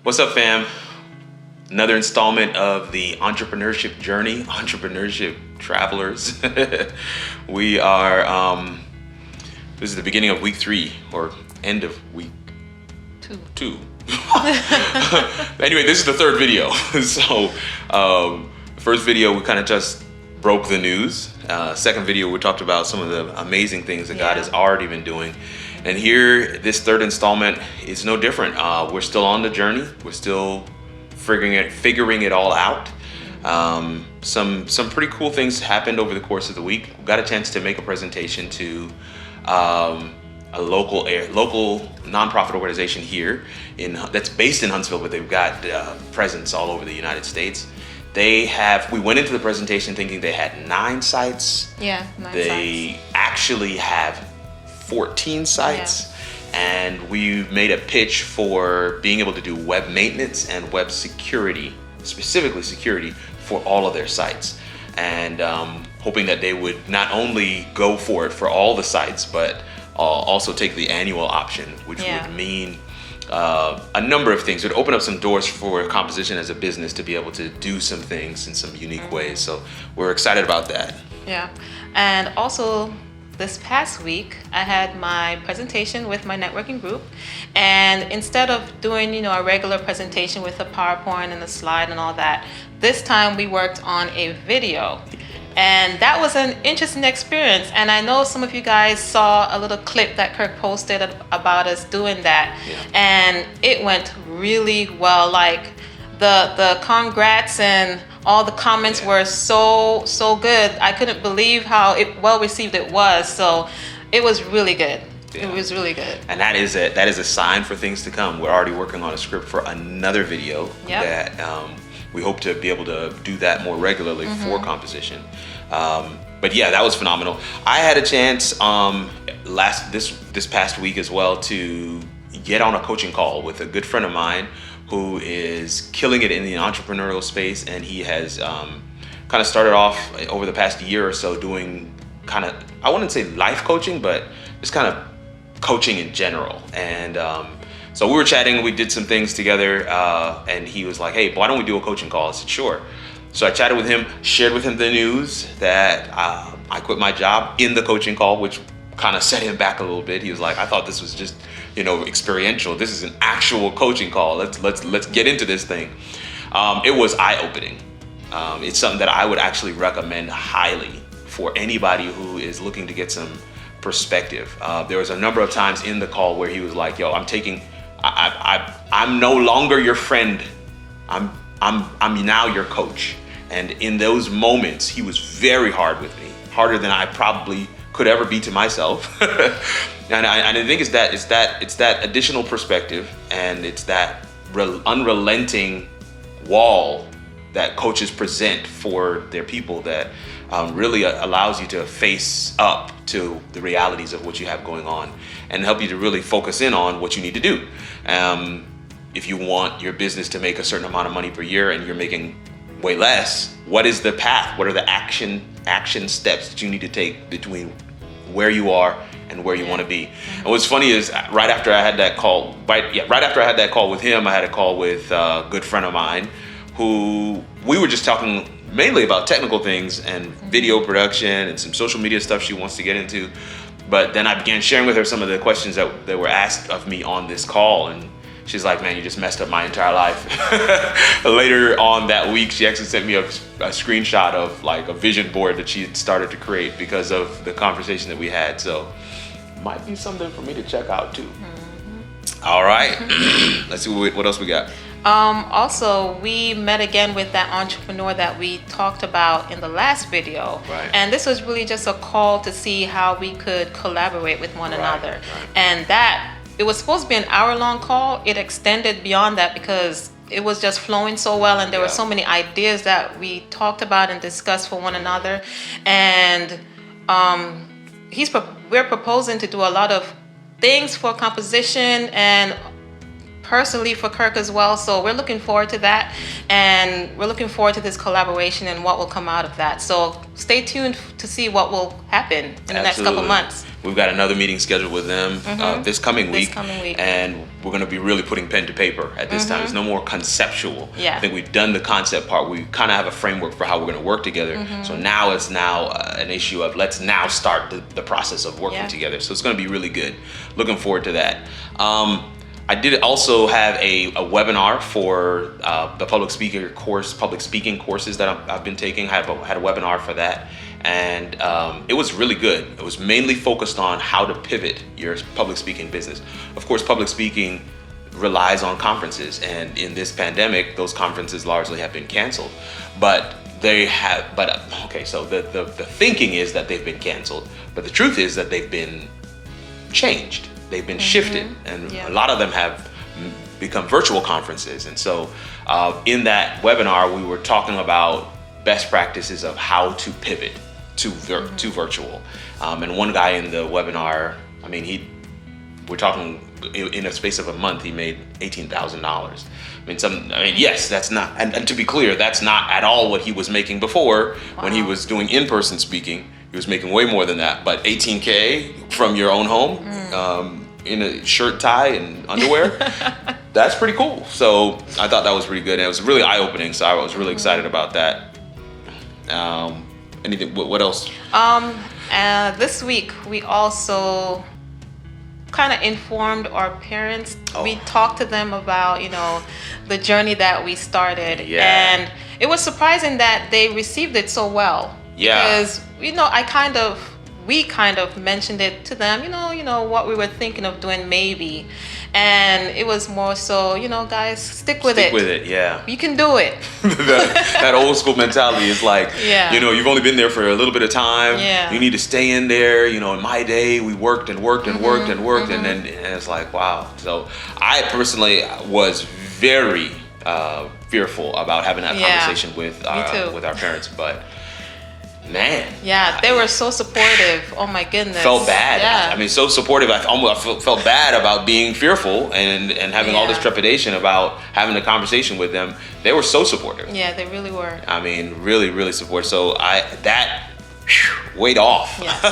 What's up, fam? Another installment of the entrepreneurship journey, entrepreneurship travelers. We are, this is the beginning of week 3 or end of week 2. Anyway, this is the 3rd video. So, the first video, we kind of just broke the news. Second video, we talked about some of the amazing things that God has already been doing. And here, this 3rd installment is no different. We're still on the journey. We're still figuring it all out. Some pretty cool things happened over the course of the week. We got a chance to make a presentation to a local nonprofit organization here that's based in Huntsville, but they've got presence all over the United States. We went into the presentation thinking they had 9 sites. Yeah, 9 sites. They actually have 14 sites. And we made a pitch for being able to do web maintenance and web security, specifically security, for all of their sites. And hoping that they would not only go for it for all the sites, but also take the annual option, which would mean a number of things. It would open up some doors for Composition as a business to be able to do some things in some unique ways. So we're excited about that. Yeah, and also this past week, I had my presentation with my networking group, and instead of doing, a regular presentation with a PowerPoint and a slide and all that, this time we worked on a video, and that was an interesting experience. And I know some of you guys saw a little clip that Kirk posted about us doing that, and it went really well. Like the congrats and all the comments were so good. I couldn't believe how well received it was. So it was really good. It was really good. And that is a sign for things to come. We're already working on a script for another video that we hope to be able to do that more regularly for Composition. But yeah, that was phenomenal. I had a chance this past week as well to get on a coaching call with a good friend of mine who is killing it in the entrepreneurial space, and he has kind of started off over the past year or so doing kind of, I wouldn't say life coaching, but just kind of coaching in general. And so we were chatting, we did some things together, and he was like, hey, why don't we do a coaching call? I said, sure. So I chatted with him, shared with him the news that I quit my job in the coaching call, which kind of set him back a little bit. He was like, I thought this was just, experiential. This is an actual coaching call. Let's get into this thing. It was eye-opening. It's something that I would actually recommend highly for anybody who is looking to get some perspective. There was a number of times in the call where he was like, yo, I'm no longer your friend. I'm now your coach. And in those moments, he was very hard with me, harder than I probably could ever be to myself. And I think it's that additional perspective, and it's that unrelenting wall that coaches present for their people that really allows you to face up to the realities of what you have going on and help you to really focus in on what you need to do. If you want your business to make a certain amount of money per year and you're making way less, what is the path? What are the action steps that you need to take between where you are and where you want to be? And what's funny is right after I had that call with him, I had a call with a good friend of mine who we were just talking mainly about technical things and video production and some social media stuff she wants to get into. But then I began sharing with her some of the questions that were asked of me on this call, and she's like, man, you just messed up my entire life. Later on that week, she actually sent me a screenshot of like a vision board that she had started to create because of the conversation that we had. So might be something for me to check out too. All right, let's see what else we got. Also, we met again with that entrepreneur that we talked about in the last video. Right. And this was really just a call to see how we could collaborate with one another. Right. And it was supposed to be an hour-long call. It extended beyond that because it was just flowing so well, and there were so many ideas that we talked about and discussed for one another. And we're proposing to do a lot of things for Composition and personally for Kirk as well. So we're looking forward to that, and we're looking forward to this collaboration and what will come out of that. So stay tuned to see what will happen in the next couple months. We've got another meeting scheduled with them this coming week, and we're going to be really putting pen to paper at this time. It's no more conceptual. Yeah. I think we've done the concept part. We kind of have a framework for how we're going to work together. So now it's an issue of let's now start the process of working together. So it's going to be really good. Looking forward to that. I did also have a webinar for the public speaking courses that I've been taking. I had a webinar for that, and it was really good. It was mainly focused on how to pivot your public speaking business. Of course, public speaking relies on conferences, and in this pandemic, those conferences largely have been canceled. So the thinking is that they've been canceled, but the truth is that they've been changed. They've been shifted, and a lot of them have become virtual conferences. And so in that webinar, we were talking about best practices of how to pivot to virtual. And one guy in the webinar, we're talking in a space of a month, he made $18,000. Yes, that's not, and to be clear, that's not at all what he was making before. When he was doing in-person speaking. He was making way more than that, but $18K from your own home, in a shirt, tie, and underwear, that's pretty cool. So I thought that was pretty good, and it was really eye-opening. So I was really excited about that. Anything? What else? This week we also kind of informed our parents. We talked to them about the journey that we started, and it was surprising that they received it so well. Because we kind of mentioned it to them, what we were thinking of doing maybe. And it was more so, guys, stick with it. Stick with it, yeah. You can do it. that old school mentality is like, you've only been there for a little bit of time. Yeah. You need to stay in there. In my day, we worked and worked and worked and worked. And then it's like, wow. So I personally was very fearful about having that conversation with our parents. But man. Yeah, they were so supportive. Oh my goodness. Felt bad. Yeah. So supportive. I almost felt bad about being fearful and having all this trepidation about having a conversation with them. They were so supportive. Yeah, they really were. Really, really supportive. So that weighed off. Yes.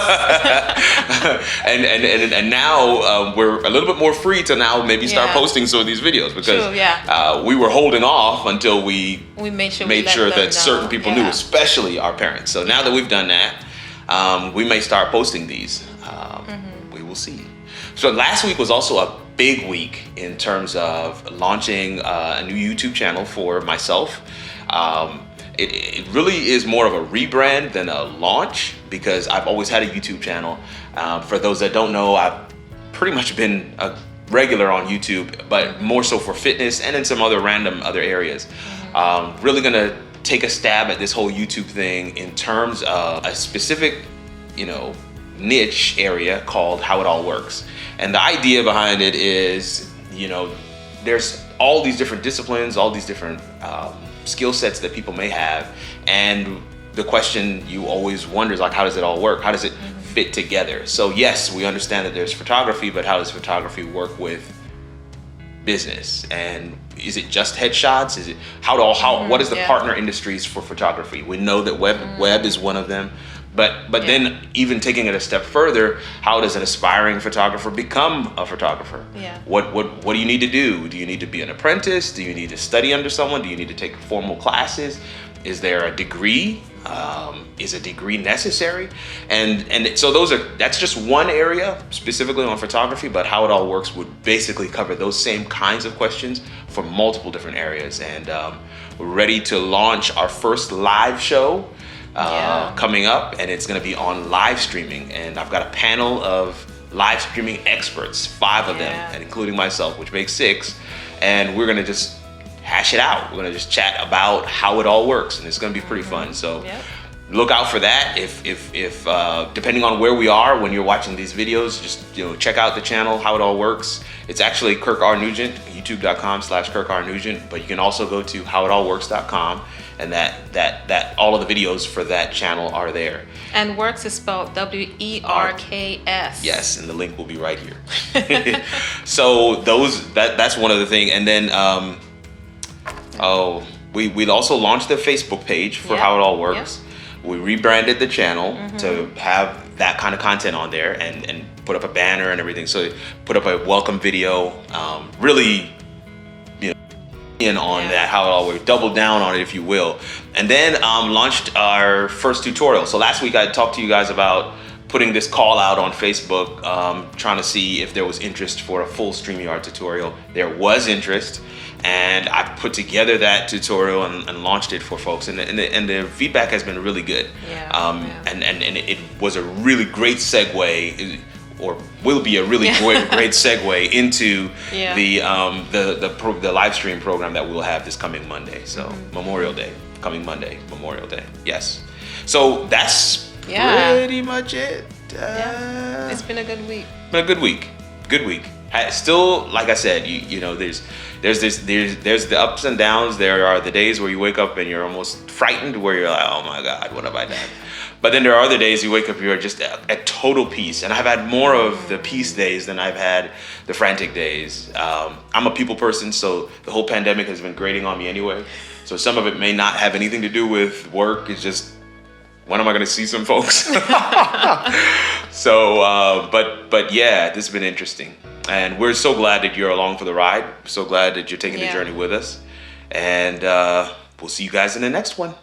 and now we're a little bit more free to now maybe start posting some of these videos, because we were holding off until we made sure that certain people knew, especially our parents. So now that we've done that, we may start posting these. We will see. So last week was also a big week in terms of launching a new YouTube channel for myself. It really is more of a rebrand than a launch, because I've always had a YouTube channel. For those that don't know, I've pretty much been a regular on YouTube, but more so for fitness and in some other areas. Really gonna take a stab at this whole YouTube thing in terms of a specific, niche area called How It All Works. And the idea behind it is, there's all these different disciplines, all these different skill sets that people may have, and the question you always wonder is like, how does it all work? How does it fit together? So yes, we understand that there's photography, but how does photography work with business? And is it just headshots? Is it what is the partner industries for photography? We know that web is one of them. But then even taking it a step further, how does an aspiring photographer become a photographer? Yeah. What do you need to do? Do you need to be an apprentice? Do you need to study under someone? Do you need to take formal classes? Is there a degree? Is a degree necessary? And so that's just one area specifically on photography, but How It All Works would basically cover those same kinds of questions for multiple different areas. And we're ready to launch our first live show coming up, and it's going to be on live streaming. And I've got a panel of live streaming experts, 5 of them, and including myself, which makes 6. And we're going to just hash it out. We're going to just chat about how it all works, and it's going to be pretty fun. So look out for that. If depending on where we are when you're watching these videos, just check out the channel How It All Works. It's actually Kirk R. Nugent, youtube.com/Kirk R. Nugent, but you can also go to howitallworks.com and that all of the videos for that channel are there. And Works is spelled WERKS. Yes, and the link will be right here. So that's one of the things. And then we also launched the Facebook page for How It All Works. We rebranded the channel to have that kind of content on there, and put up a banner and everything. So put up a welcome video, really, in on that How It All Works, doubled down on it, if you will. And then launched our first tutorial. So last week I talked to you guys about putting this call out on Facebook, trying to see if there was interest for a full StreamYard tutorial. There was interest, and I put together that tutorial and launched it for folks, and the feedback has been really good. And it was a really great segue, or will be a really great segue into the live stream program that we'll have this coming Monday. So Memorial Day, coming Monday, Memorial Day. Yes. So that's pretty much it. It's been a good week. Been a good week. Good week. Still, like I said, you know, there's the ups and downs. There are the days where you wake up and you're almost frightened, where you're like, oh my God, what have I done? But then there are other days you wake up, you're just at total peace. And I've had more of the peace days than I've had the frantic days. I'm a people person, so the whole pandemic has been grating on me anyway. So some of it may not have anything to do with work. It's just, when am I going to see some folks? So, but yeah, this has been interesting. And we're so glad that you're along for the ride. So glad that you're taking the journey with us. And we'll see you guys in the next one.